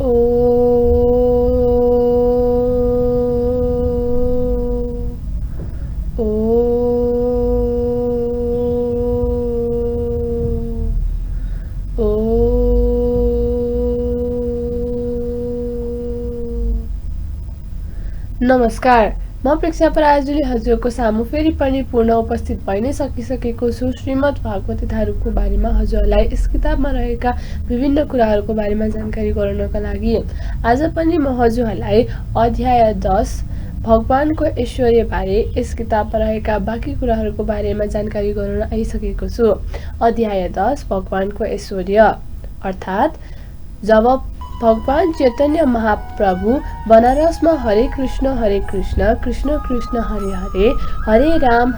ओ ओ ओ नमस्कार, म प्रेक्षा पराजुली हजुरको सामु फेरि पनि पुनः उपस्थित भइ नै सकिसकेको छु। श्रीमद् भागवती थारूको बारेमा हजुरलाई यस किताबमा रहेका विभिन्न कुराहरूको बारेमा जानकारी गराउनका लागि आज पनि म हजुरहरूलाई अध्याय 10 भगवानको ऐश्वर्य बारे यस किताबमा रहेका बाँकी कुराहरूको बारेमा जानकारी गराउन आइसकेको छु। अध्याय 10 भगवानको ऐश्वर्य अर्थात् जब भगवान चैतन्य महाप्रभु बनारसमा हरे कृष्ण कृष्ण कृष्ण हरे हरे हरे राम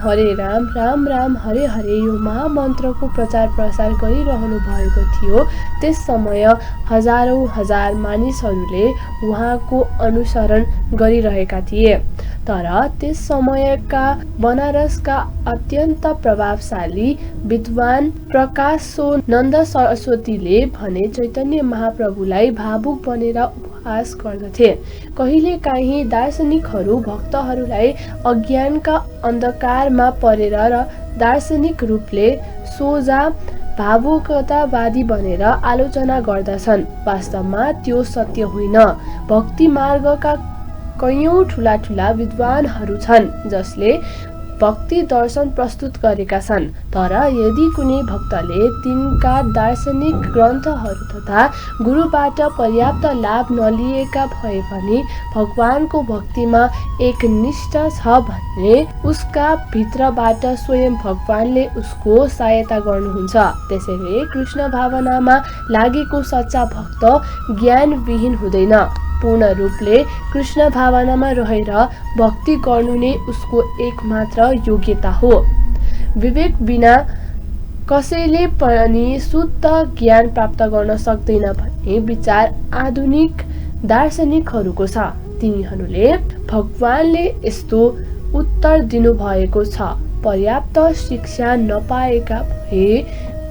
राम राम हरे हरे यो महामन्त्रको प्रचार प्रसार गरिरहनु भएको थियो। त्यस समय हजारौं हजार मानिसहरूले उहाँको अनुसरण गरिरहेका थिए। तर त्यस समयका बनारसका अत्यन्त प्रभावशाली विद्वान प्रकाशोनन्द सरस्वतीले भने चैतन्य महाप्रभुलाई भावुक बनेर उपहास गर्दथे। कहिलेकाहीँ दार्शनिकहरू भक्तहरूलाई अज्ञानका अन्धकारमा परेर र दार्शनिक रूपले सोझा भावुकतावादी बनेर आलोचना गर्दछन्। वास्तवमा त्यो सत्य होइन। भक्ति मार्गका कयौं ठूला ठूला विद्वानहरू छन् जसले भक्ति दर्शन प्रस्तुत गरेका छन्। तर यदि कुनै भक्तले तिनका दार्शनिक ग्रन्थहरू तथा गुरुबाट पर्याप्त लाभ नलिएका भए पनि भगवानको भक्तिमा एक निष्ठा छ भने उसका भित्रबाट स्वयं भगवानले उसको सहायता गर्नुहुन्छ। त्यसैले कृष्ण भावनामा लागेको सच्चा भक्त ज्ञानविहीन हुँदैन। पूर्ण रूपले कृष्ण भावनामा रहेर भक्ति गर्नु नै उसको एकमात्र योग्यता हो। विवेक बिना कसैले पनि शुद्ध ज्ञान प्राप्त गर्न सक्दैन भन्ने विचार आधुनिक दार्शनिकहरूको छ। तिनीहरूले भगवानले यस्तो उत्तर दिनुभएको छ, पर्याप्त शिक्षा नपाएका भए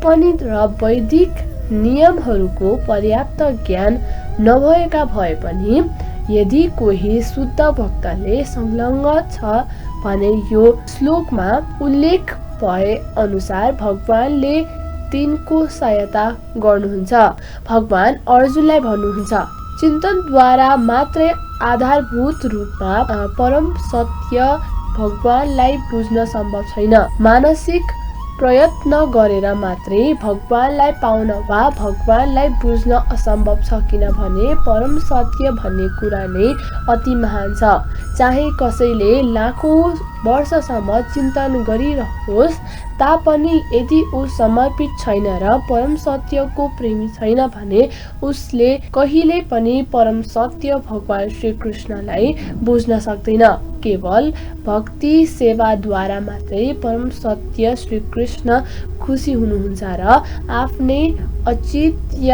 पनि र वैदिक नियमहरूको पर्याप्त ज्ञान नभएका भए पनि यदि कोही शुद्ध भक्तले संलग्न छ भने यो श्लोकमा उल्लेख भए अनुसार भगवानले तिनको सहायता गर्नुहुन्छ। भगवान अर्जुनलाई भन्नुहुन्छ, चिन्तनद्वारा मात्रै आधारभूत रूपमा परम सत्य भगवानलाई बुझ्न सम्भव छैन। मानसिक प्रयत्न गरेर मात्रै भगवानलाई पाउन वा भगवानलाई बुझ्न असम्भव छ, किनभने परम सत्य भन्ने कुरा नै अति महान छ। चाहे कसैले लाखौं वर्षसम्म चिन्तन गरिरहोस् तापनि यदि ऊ समर्पित छैन र परम सत्यको प्रेमी छैन भने उसले कहिल्यै पनि परम सत्य भगवान श्री कृष्णलाई बुझ्न सक्दैन। केवल भक्ति सेवाद्वारा मात्रै परम सत्य श्री कृष्ण खुसी हुनुहुन्छ र आफ्नै अचिन्त्य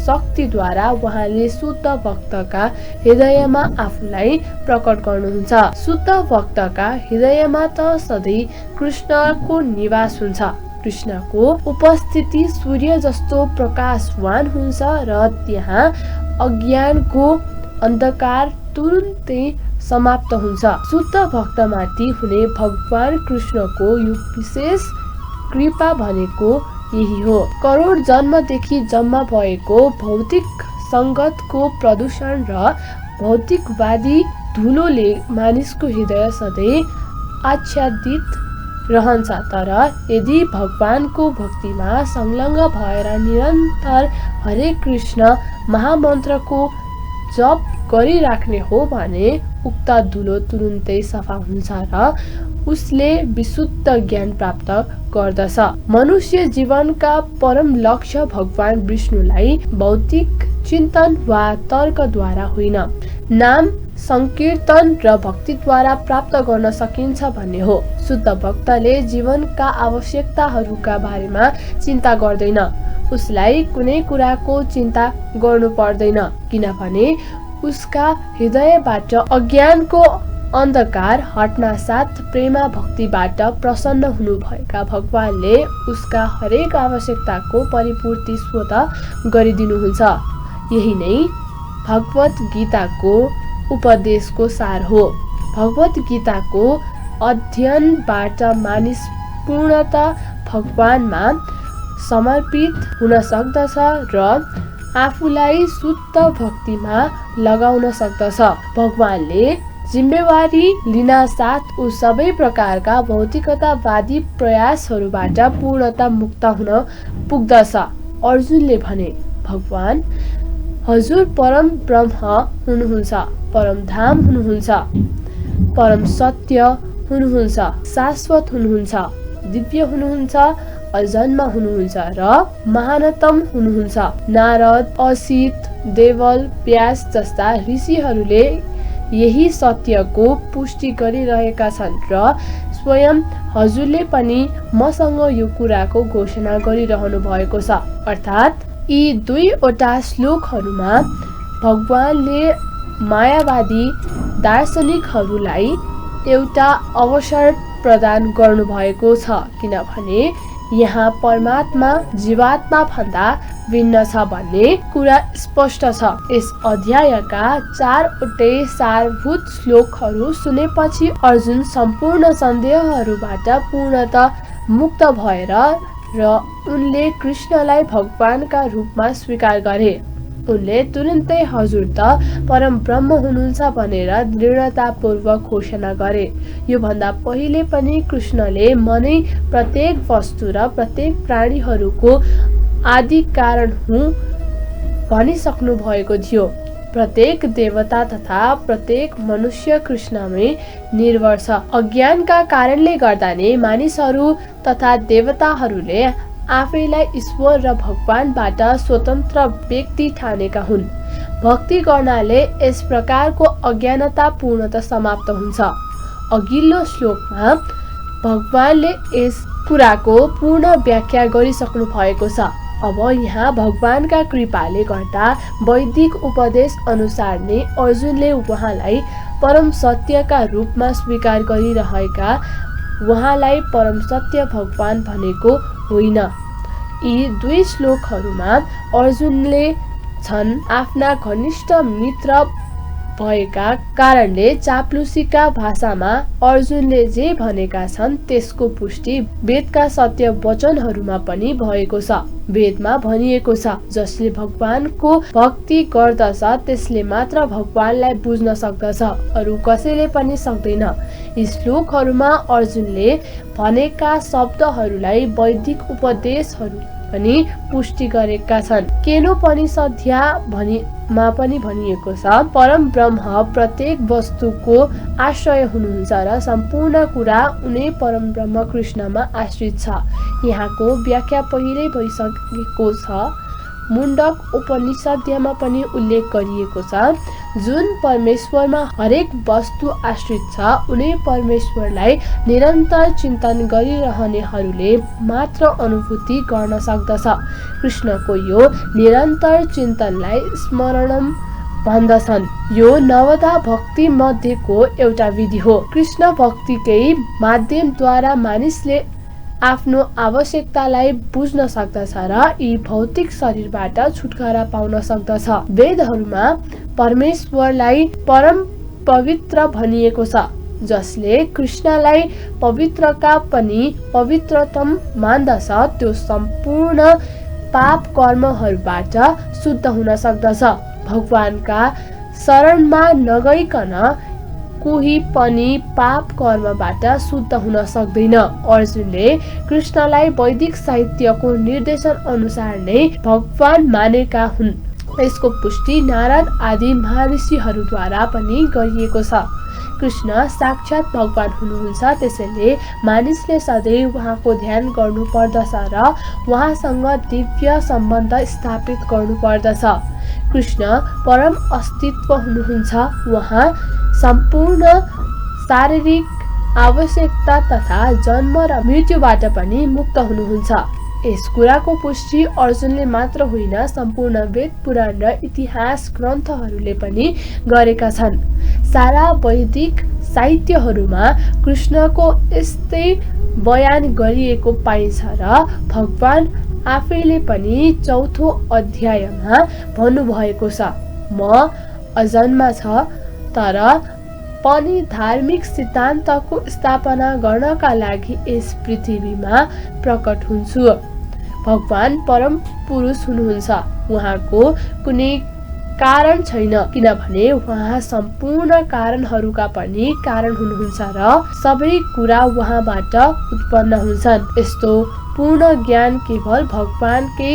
शक्तिद्वारा उहाँले शुद्ध भक्तका हृदयमा आफूलाई प्रकट गर्नुहुन्छ। शुद्ध भक्तका हृदयमा त सधैँ कृष्णको निवास हुन्छ। कृष्णको उपस्थिति सूर्य जस्तो प्रकाशवान हुन्छ र त्यहाँ अज्ञानको अन्धकार तुरुन्तै समाप्त हुन्छ। शुद्ध भक्तमाथि हुने भगवान कृष्णको यो विशेष कृपा भनेको यही हो। करोड जन्मदेखि जम्मा भएको भौतिक संगतको प्रदूषण र भौतिकवादी धुलोले मानिसको हृदय सधैँ आच्छादित रहन्छ। तर यदि भगवानको भक्तिमा संलग्न भएर निरन्तर हरे कृष्ण महामन्त्रको जप गरिराख्ने हो भने उक्त धुलो तुरुन्तै सफा हुन्छ र उसले विशुद्ध ज्ञान प्राप्त गर्दछ। मनुष्य जीवनका परम लक्ष्य भगवान विष्णुलाई भौतिक चिन्तन वा तर्कद्वारा होइन, नाम संकीर्तन र भक्तिद्वारा प्राप्त गर्न सकिन्छ भन्ने हो। शुद्ध भक्तले जीवनका आवश्यकताहरूका बारेमा चिन्ता गर्दैन। उसलाई कुनै कुराको चिन्ता गर्नु पर्दैन, किनभने उसका हृदयबाट अज्ञानको अन्धकार हट्नासाथ प्रेमा भक्तिबाट प्रसन्न हुनुभएका भगवानले उसका हरेक आवश्यकताको परिपूर्ति स्वतः गरिदिनुहुन्छ। यही नै भगवत गीताको उपदेशको सार हो। भगवत गीताको अध्ययनबाट मानिस पूर्णतः भगवानमा समर्पित हुन सक्दछ र आफूलाई शुद्ध भक्तिमा लगाउन सक्दछ। भगवानले जिम्मेवारी लिन साथ ऊ सबै प्रकारका भौतिकतावादी प्रयासहरूबाट पूर्णतः मुक्त हुन पुग्दछ। अर्जुनले भने, भगवान हजुर परम ब्रह्म हुनुहुन्छ, परम धाम हुनुहुन्छ, परम सत्य हुनुहुन्छ, शाश्वत हुनुहुन्छ, दिव्य हुनुहुन्छ, अजन्म हुनुहुन्छ र महानतम हुनुहुन्छ। नारद, असित, देवल, व्यास जस्ता ऋषिहरूले यही सत्यको पुष्टि गरिरहेका छन् र स्वयं हजुरले पनि मसँग यो कुराको घोषणा गरिरहनु भएको छ। अर्थात् यी दुईवटा श्लोकहरूमा भगवानले मायावादी दार्शनिकहरूलाई एउटा अवसर प्रदान गर्नुभएको छ, किनभने यहाँ परमात्मा जीवात्मा भन्दा भिन्न छ भन्ने कुरा स्पष्ट छ। यस अध्यायका 4वटै सारभूत श्लोकहरू सुनेपछि अर्जुन सम्पूर्ण सन्देहहरूबाट पूर्णतः मुक्त भएर र उनले कृष्णलाई भगवानका रूपमा स्वीकार गरे। उनले तुरुन्तै हजुर त परम ब्रह्म हुनुहुन्छ भनेर दृढतापूर्वक घोषणा गरे। यो भन्दा पहिले पनि कृष्णले मनै प्रत्येक वस्तु र प्रत्येक प्राणीहरूको आदि कारण हुँ भनिसक्नु भएको थियो। प्रत्येक देवता तथा प्रत्येक मनुष्य कृष्णमै निर्भर छ। अज्ञानका कारणले गर्दा नै मानिसहरू तथा देवताहरूले आफैलाई ईश्वर र भगवानबाट स्वतन्त्र व्यक्ति ठानेका हुन्। भक्ति गर्नाले यस प्रकारको अज्ञानता पूर्णतः समाप्त हुन्छ। अघिल्लो श्लोकमा भगवानले यस कुराको पूर्ण व्याख्या गरिसक्नु भएको छ। अब यहाँ भगवानका कृपाले गर्दा वैदिक उपदेश अनुसार नै अर्जुनले उहाँलाई परम सत्यका रूपमा स्वीकार गरिरहेका उहाँलाई परम सत्य भगवान भनेको होइन। यी दुई श्लोकहरूमा अर्जुनले छन् आफ्ना घनिष्ठ मित्र भएका कारणले चाप्लुसीका भाषामा अर्जुनले जे भनेका छन् त्यसको पुष्टि वेदका सत्य वचनहरूमा पनि भएको छ। वेदमा भनिएको छ, जसले भगवानको भक्ति गर्दछ त्यसले मात्र भगवानलाई बुझ्न सक्दछ, अरू कसैले पनि सक्दैन। यी श्लोकहरूमा अर्जुनले भनेका शब्दहरूलाई वैदिक उपदेशहरू पनि पुष्टि गरेका छन्। केनोपनिषद्या मा पनि भनिएको छ, परम ब्रह्म प्रत्येक वस्तुको आश्रय हुनुहुन्छ र सम्पूर्ण कुरा उनै परम ब्रह्म कृष्णमा आश्रित छ। यहाँको व्याख्या पहिल्यै भइसकेको छ। मुण्डक उपनिषद्यमा पनि उल्लेख गरिएको छ, जुन परमेश्वरमा हरेक वस्तु आश्रित छ उनै परमेश्वरलाई निरन्तर चिन्तन गरिरहनेहरूले मात्र अनुभूति गर्न सक्दछ। कृष्णको यो निरन्तर चिन्तनलाई स्मरणम भन्दछन्। यो नवधा भक्ति मध्येको एउटा विधि हो। कृष्ण भक्तिकै माध्यमद्वारा मानिसले आफ्नो आवश्यकतालाई बुझ्न सक्दछ र यी भौतिक शरीरबाट छुटकारा पाउन सक्दछ। वेदहरूमा परमेश्वरलाई परम पवित्र भनिएको छ, जसले कृष्णलाई पवित्रका पनि पवित्रतम मान्दछ। त्यो सम्पूर्ण पाप कर्महरूबाट शुद्ध हुन सक्दछ। भगवानका शरणमा नगइकन कोही पनि पाप कर्मबाट शुद्ध हुन सक्दैन। अर्जुनले कृष्णलाई वैदिक साहित्यको निर्देशन अनुसार नै भगवान मानेका हुन्। यसको पुष्टि नारद आदि महर्षिहरूद्वारा पनि गरिएको छ। कृष्ण साक्षात् भगवान हुनुहुन्छ, त्यसैले मानिसले सधैँ उहाँको ध्यान गर्नुपर्दछ र उहाँसँग दिव्य सम्बन्ध स्थापित गर्नुपर्दछ। कृष्ण परम अस्तित्व हुनुहुन्छ। उहाँ सम्पूर्ण शारीरिक आवश्यकता तथा जन्म र मृत्युबाट पनि मुक्त हुनुहुन्छ। यस कुराको पुष्टि अर्जुनले मात्र होइन, सम्पूर्ण वेद पुराण र इतिहास ग्रन्थहरूले पनि गरेका छन्। सारा वैदिक साहित्यहरूमा कृष्णको यस्तै बयान गरिएको पाइन्छ र भगवान आफैले पनि 4थो अध्यायमा भन्नुभएको छ, म अजन्मा छ, तर पनि धार्मिक सिद्धान्तको स्थापना गर्नका लागि यस पृथ्वीमा प्रकट हुन्छु। भगवान परम पुरुष हुनुहुन्छ। उहाँको कुनै कारण छैन, किनभने उहाँ सम्पूर्ण कारणहरूका पनि कारण हुनुहुन्छ र सबै कुरा उहाँबाट उत्पन्न हुन्छन्। यस्तो पूर्ण ज्ञान केवल भगवानकै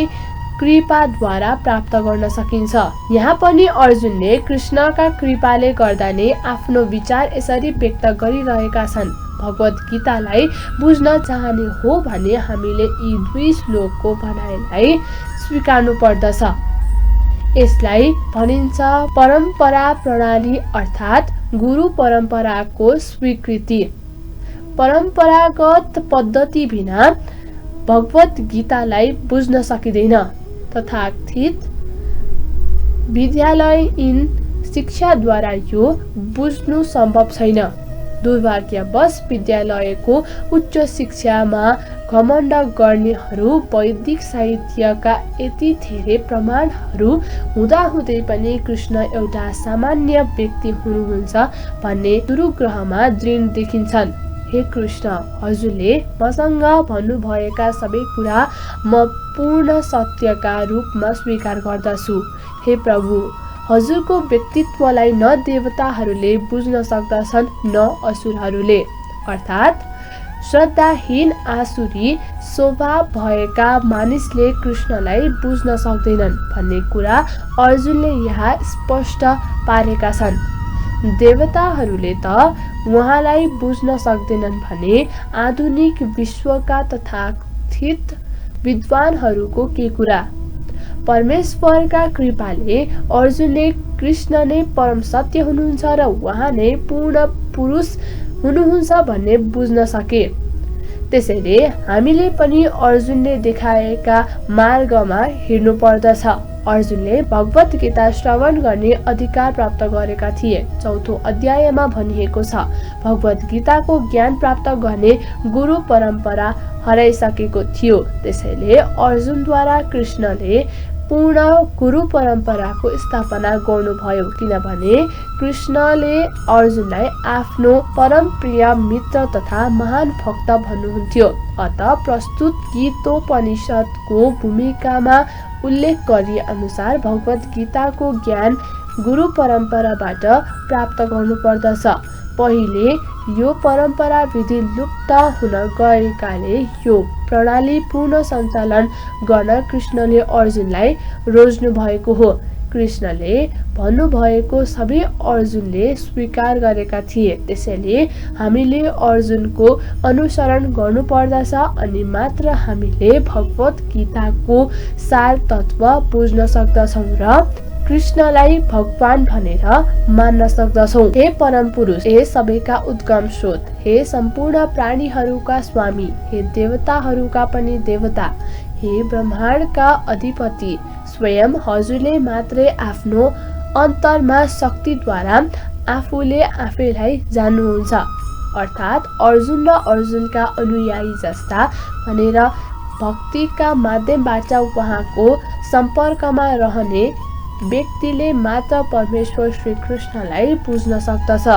कृपाद्वारा प्राप्त गर्न सकिन्छ। यहाँ पनि अर्जुनले कृष्णका कृपाले गर्दा नै आफ्नो विचार यसरी व्यक्त गरिरहेका छन्। भगवत गीतालाई बुझ्न चाहने हो भने हामीले यी दुई श्लोकको भनाइलाई स्वीकार्नु पर्दछ। यसलाई भनिन्छ परम्परा प्रणाली, अर्थात् गुरु परम्पराको स्वीकृति। परम्परागत पद्धति बिना भगवत गीतालाई बुझ्न सकिँदैन। तथाकथित विद्यालयीन शिक्षाद्वारा यो बुझ्नु सम्भव छैन। दुर्भाग्यवश विद्यालयको उच्च शिक्षामा घमण्ड गर्नेहरू वैदिक साहित्यका यति धेरै प्रमाणहरू हुँदाहुँदै पनि कृष्ण एउटा सामान्य व्यक्ति हुनुहुन्छ भन्ने दुरुग्रहमा दृढ देखिन्छन्। हे कृष्ण, हजुरले मसँग भन्नुभएका सबै कुरा म पूर्ण सत्यका रूपमा स्वीकार गर्दछु। हे प्रभु, हजुरको व्यक्तित्वलाई न देवताहरूले बुझ्न सक्दछन् न असुरहरूले, अर्थात् श्रद्धाहीन आसुरी स्वभाव भएका मानिसले कृष्णलाई बुझ्न सक्दैनन् भन्ने कुरा अर्जुनले यहाँ स्पष्ट पारेका छन्। देवताहरूले त उहाँलाई बुझ्न सक्दैनन् भने आधुनिक विश्वका तथाकथित विद्वानहरूको के कुरा। परमेश्वरका कृपाले अर्जुनले कृष्ण नै परम सत्य हुनुहुन्छ र उहाँ नै पूर्ण पुरुष हुनुहुन्छ भन्ने बुझ्न सके। त्यसैले हामीले पनि अर्जुनले देखाएका मार्गमा हिँड्नु पर्दछ। अर्जुनले भगवत गीता श्रवण गर्ने अधिकार प्राप्त गरेका थिए। 4औं अध्यायमा भनिएको छ, भगवत गीताको ज्ञान प्राप्त गर्ने गुरु परम्परा हराइसकेको थियो। त्यसैले अर्जुनद्वारा कृष्णले पूर्ण गुरु परम्पराको स्थापना गर्नुभयो, किनभने कृष्णले अर्जुनलाई आफ्नो परम प्रिय मित्र तथा महान भक्त भन्नुहुन्थ्यो। अत प्रस्तुत गीतोपनिषदको भूमिकामा उल्लेख गरे अनुसार भगवत गीताको ज्ञान गुरु परम्पराबाट प्राप्त गर्नुपर्दछ। पहिले यो परम्परा विधि लुप्त हुन गएकाले यो प्रणाली पूर्ण सञ्चालन गर्न कृष्णले अर्जुनलाई रोज्नु भएको हो। कृष्णले भन्नुभएको सबै अर्जुनले स्वीकार गरेका थिए। त्यसैले हामीले अर्जुनको अनुसरण गर्नुपर्दछ अनि मात्र हामीले भगवत गीताको सार तत्व बुझ्न सक्दछौँ र कृष्णलाई भगवान भनेर मान्न सक्दछौँ। हे परम पुरुष, हे सबैका उद्गम स्रोत, हे सम्पूर्ण प्राणीहरूका स्वामी, हे देवताहरूका पनि देवता, हे ब्रह्माण्डका अधिपति, स्वयं हजुरले मात्रै आफ्नो अन्तरमा शक्तिद्वारा आफूले आफैलाई जान्नुहुन्छ। अर्थात् अर्जुन र अर्जुनका अनुयायी जस्ता भनेर भक्तिका माध्यमबाट उहाँको सम्पर्कमा रहने व्यक्तिले मात्र परमेश्वर श्री कृष्णलाई बुझ्न सक्दछ।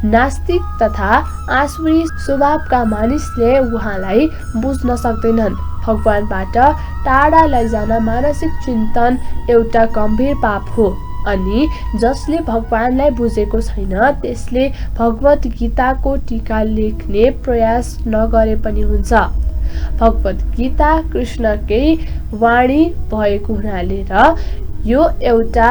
नास्तिक तथा आसुरी स्वभावका मानिसले उहाँलाई बुझ्न सक्दैनन्। भगवानबाट टाढा लैजान मानसिक चिन्तन एउटा गम्भीर पाप हो अनि जसले भगवानलाई बुझेको छैन त्यसले भगवत गीताको टीका लेख्ने प्रयास नगरे पनि हुन्छ। भगवत गीता कृष्णकै वाणी भएको हुनाले र यो एउटा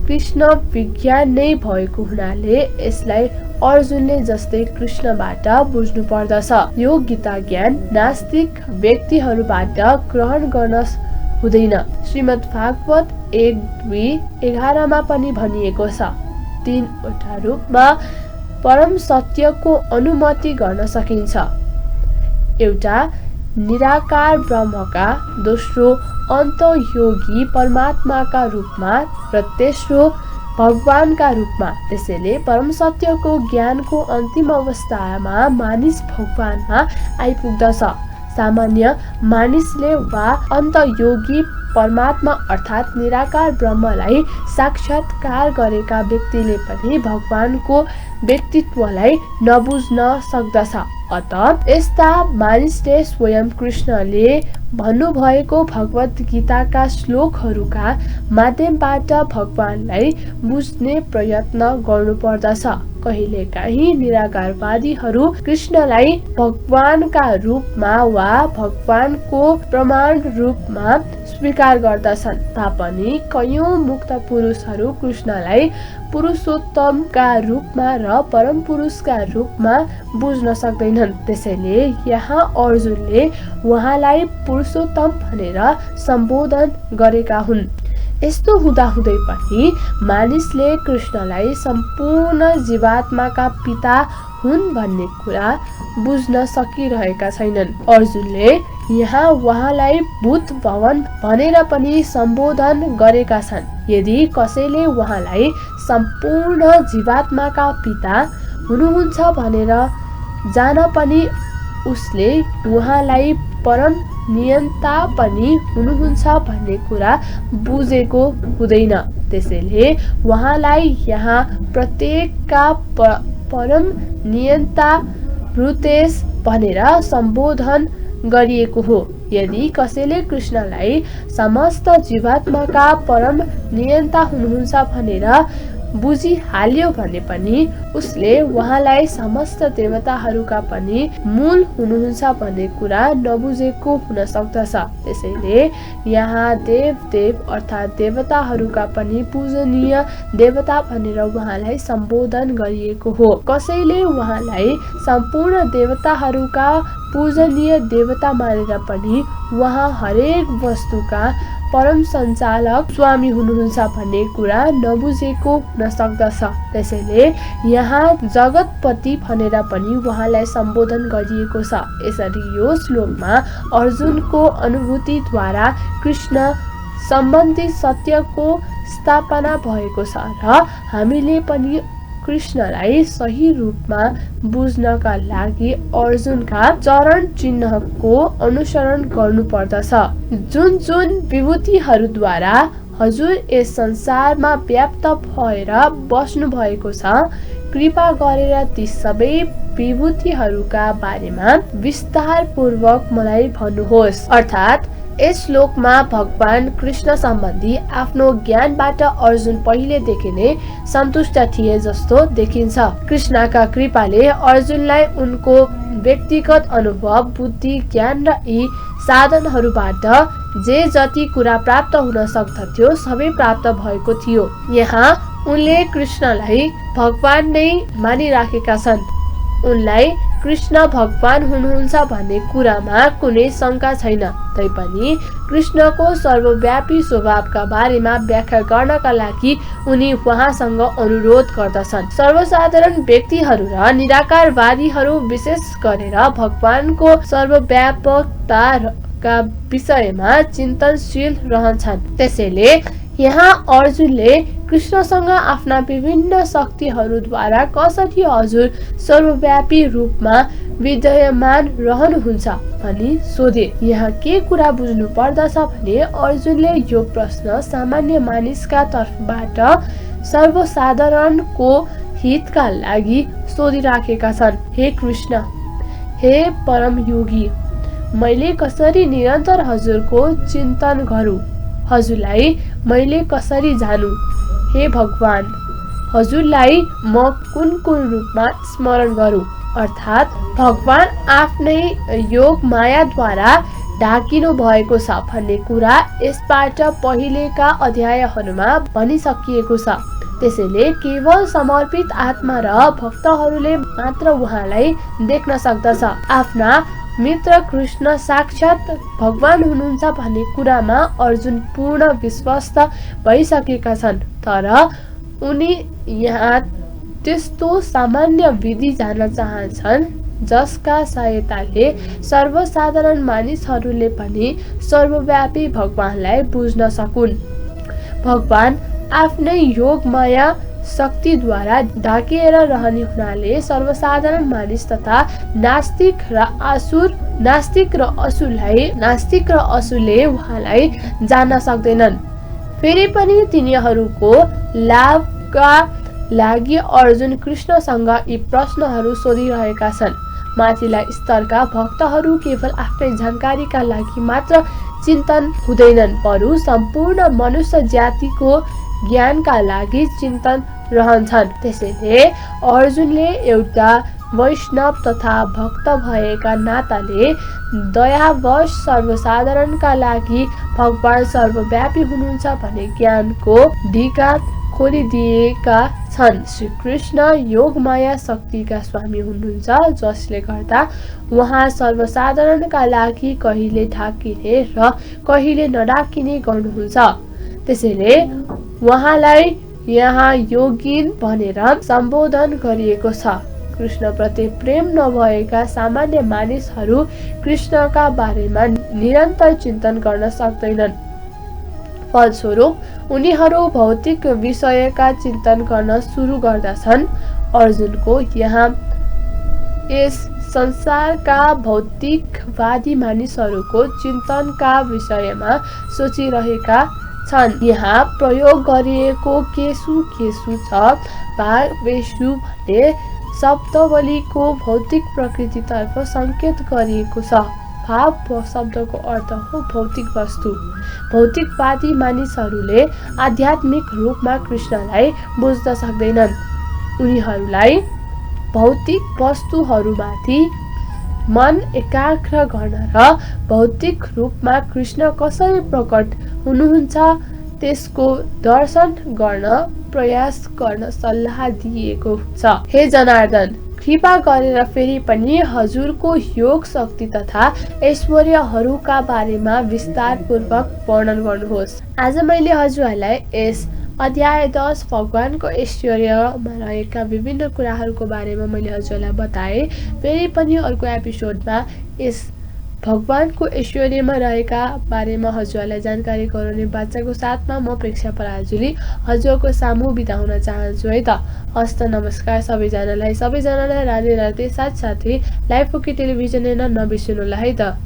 कृष्ण विज्ञान नै भएको हुनाले यसलाई अर्जुनले जस्तै कृष्णबाट बुझ्नु पर्दछ। यो गीता ज्ञान नास्तिक व्यक्तिहरूबाट ग्रहण गर्न हुँदैन। श्रीमद् भागवत 1:2-11 पनि भनिएको छ, 3वटा रूपमा परम सत्यको अनुमति गर्न सकिन्छ। एउटा निराकार ब्रह्मका, दोस्रो अन्तयोगी परमात्माका रूपमा र तेस्रो भगवानका रूपमा। त्यसैले परम सत्यको ज्ञानको अन्तिम अवस्थामा मानिस भगवानमा आइपुग्दछ। सामान्य मानिसले वा अन्तयोगी परमात्मा अर्थात् निराकार ब्रह्मलाई साक्षात्कार गरेका व्यक्तिले पनि भगवानको व्यक्तित्वलाई नबुझ्न सक्दछ। अत यस्ता मानिसले स्वयं कृष्णले भन्नुभएको भगवत गीताका श्लोकहरूका माध्यमबाट भगवानलाई बुझ्ने प्रयत्न गर्नुपर्दछ। कहिलेकाहीँ निराकारवादीहरू कृष्णलाई भगवानका रूपमा वा भगवानको प्रमाण रूपमा स्वीकार गर्दछन् तापनि कयौं मुक्त पुरुषहरू कृष्णलाई पुरुषोत्तमका रूपमा र परम पुरुषका रूपमा बुझ्न सक्दैनन्। त्यसैले यहाँ अर्जुनले उहाँलाई पुरुषोत्तम भनेर सम्बोधन गरेका हुन्। यस्तो हुँदाहुँदै पनि मानिसले कृष्णलाई सम्पूर्ण जीवात्माका पिता हुन् भन्ने कुरा बुझ्न सकिरहेका छैनन्। अर्जुनले यहाँ उहाँलाई भूत भवन भनेर पनि सम्बोधन गरेका छन्। यदि कसैले उहाँलाई सम्पूर्ण जीवात्माका पिता हुनुहुन्छ भनेर जान पनि उसले उहाँलाई परम नियन्ता पनि हुनुहुन्छ भन्ने कुरा बुझेको हुँदैन। त्यसैले उहाँलाई यहाँ प्रत्येकका परम नियन्ता भृतेश भनेर सम्बोधन गरिएको हो। यदि कसैले कृष्णलाई समस्त जीवात्माका परम नियन्ता हुनुहुन्छ भनेर बुझिहाल्यो भने पनि उसले उहाँलाई समस्त देवताहरूका पनि मूल हुनुहुन्छ भन्ने कुरा नबुझेको हुन सक्दछ। त्यसैले यहाँ देव अर्थात् देवताहरूका पनि पूजनीय देवता भनेर उहाँलाई सम्बोधन गरिएको हो। कसैले उहाँलाई सम्पूर्ण देवताहरूका पूजनीय देवता मानेर पनि उहाँ हरेक वस्तुका परम सञ्चालक स्वामी हुनुहुन्छ भन्ने कुरा नबुझेको हुन सक्दछ। त्यसैले यहाँ जगतपति भनेर पनि उहाँलाई सम्बोधन गरिएको छ। यसरी यो श्लोकमा अर्जुनको अनुभूतिद्वारा कृष्ण सम्बन्धी सत्यको स्थापना भएको छ र हामीले पनि कृष्णलाई सही रूपमा बुझ्नका लागि अर्जुनका चरण चिन्हको अनुसरण गर्नुपर्दछ। जुन जुन विभूतिहरूद्वारा हजुर यस संसारमा व्याप्त भएर बस्नु भएको छ कृपा गरेर ती सबै विभूतिहरूका बारेमा विस्तार पूर्वक मलाई भन्नुहोस्। अर्थात् यस श्लोकमा भगवान कृष्ण सम्बन्धी आफ्नो ज्ञानबाट अर्जुन पहिलेदेखि नै सन्तुष्ट थिए जस्तो देखिन्छ। कृष्णका कृपाले अर्जुनलाई उनको व्यक्तिगत अनुभव, बुद्धि, ज्ञान र यी साधनहरूबाट जे जति कुरा प्राप्त हुन सक्दथ्यो सबै प्राप्त भएको थियो। यहाँ उनले कृष्णलाई भगवान नै मानिराखेका छन्। उनलाई कृष्ण भगवान हुनुहुन्छ भन्ने कुरामा कुनै शंका छैन। तैपनि कृष्णको सर्वव्यापी स्वभावका बारेमा व्याख्या गर्नका लागि उनी उहाँसँग अनुरोध गर्दछन्। सर्वसाधारण व्यक्तिहरू र निराकारवादीहरू विशेष गरेर भगवानको सर्वव्यापकताका विषयमा चिन्तनशील रहन्छन्। त्यसैले यहाँ अर्जुनले कृष्णसँग आफ्ना विभिन्न शक्तिहरूद्वारा कसरी हजुर सर्वव्यापी रूपमा विद्यमान रहनुहुन्छ भनी सोधे। यहाँ के कुरा बुझ्नु पर्दछ भने अर्जुनले यो प्रश्न सामान्य मानिसका तर्फबाट सर्वसाधारणको हितका लागि सोधिराखेका छन्। हे कृष्ण, हे परम योगी, मैले कसरी निरन्तर हजुरको चिन्तन गरौँ? हजुरलाई मैले कसरी जानू? हे भगवान, हजुरलाई म कुन कुन रूपमा स्मरण गरौँ? अर्थात् भगवान आफ्नै योग मायाद्वारा ढाकिनु भएको छ भन्ने कुरा यसबाट पहिलेका अध्यायहरूमा भनिसकिएको छ। त्यसैले केवल समर्पित आत्मा र भक्तहरूले मात्र उहाँलाई देख्न सक्दछ। आफ्ना मित्र कृष्ण साक्षात भगवान हुनुहुन्छ भन्ने कुरामा अर्जुन पूर्ण विश्वस्त भइसकेका छन्। तर उनी यहाँ त्यस्तो सामान्य विधि जान्न चाहन्छन् जसका सहायताले सर्वसाधारण मानिसहरूले पनि सर्वव्यापी भगवानलाई बुझ्न सकुन्। भगवान आफ्नै योगमाया शक्तिद्वारा ढाकिएर रहने हुनाले सर्वसाधारण मानिस तथा नास्तिक र आसुर नास्तिक र असुरले उहाँलाई जान्न सक्दैनन्। फेरि पनि तिनीहरूको लाभका लागि अर्जुन कृष्णसँग यी प्रश्नहरू सोधिरहेका छन्। माथिल्ला स्तरका भक्तहरू केवल आफ्नै जानकारीका लागि मात्र चिन्तन हुँदैनन्, बरु सम्पूर्ण मनुष्य जातिको ज्ञानका लागि चिन्तन रहन्छन्। त्यसैले अर्जुनले एउटा वैष्णव तथा भक्त भएका नाताले दयावश सर्वसाधारणका लागि भगवान सर्वव्यापी हुनुहुन्छ भन्ने ज्ञानको ढिका खोलिदिएका छन्। श्री कृष्ण योगमाया शक्तिका स्वामी हुनुहुन्छ, जसले गर्दा उहाँ सर्वसाधारणका लागि कहिले ढाकिने र कहिले नढाकिने गर्नुहुन्छ। त्यसैले उहाँलाई यहाँ योगिन भनेर सम्बोधन गरिएको छ। कृष्णप्रति प्रेम नभएका सामान्य मानिसहरू कृष्णका बारेमा निरन्तर चिन्तन गर्न सक्दैनन्। फलस्वरूप उनीहरू भौतिक विषयका चिन्तन गर्न सुरु गर्दछन्। अर्जुनको यहाँ यस संसारका भौतिकवादी मानिसहरूको चिन्तनका विषयमा सोचिरहेका छन्। यहाँ प्रयोग गरिएको केसु छ भावेषु भन्ने शब्दावलीको भौतिक प्रकृतितर्फ संकेत गरिएको छ। भाव शब्दको अर्थ हो भौतिक वस्तु। भौतिकवादी मानिसहरूले आध्यात्मिक रूपमा कृष्णलाई बुझ्न सक्दैनन्। उनीहरूलाई भौतिक वस्तुहरूमाथि मन एकाग्र गर्न र भौतिक रूपमा कृष्ण कसरी प्रकट हुनुहुन्छ त्यसको दर्शन गर्न प्रयास गर्न सल्लाह दिएको छ। हे जनार्दन, कृपा गरेर फेरि पनि हजुरको योग शक्ति तथा ऐश्वर्यहरूका बारेमा विस्तारपूर्वक वर्णन गर्नुहोस्। आज मैले हजुरहरूलाई यस अध्याय 10 भगवानको ऐश्वर्यमा रहेका विभिन्न कुराहरूको बारेमा मैले हजुरलाई बताएँ। फेरि पनि अर्को एपिसोडमा यस भगवानको ऐश्वर्यमा रहेका बारेमा हजुरहरूलाई जानकारी गराउने बाचाको साथमा म प्रेक्षा पराजुली हजुरको सामु बिदा हुन चाहन्छु है त। हस्त नमस्कार सबैजनालाई राधे राधे। साथसाथै लाइभ फोकी टेलिभिजन हेर्न नबिर्सनु होला है त।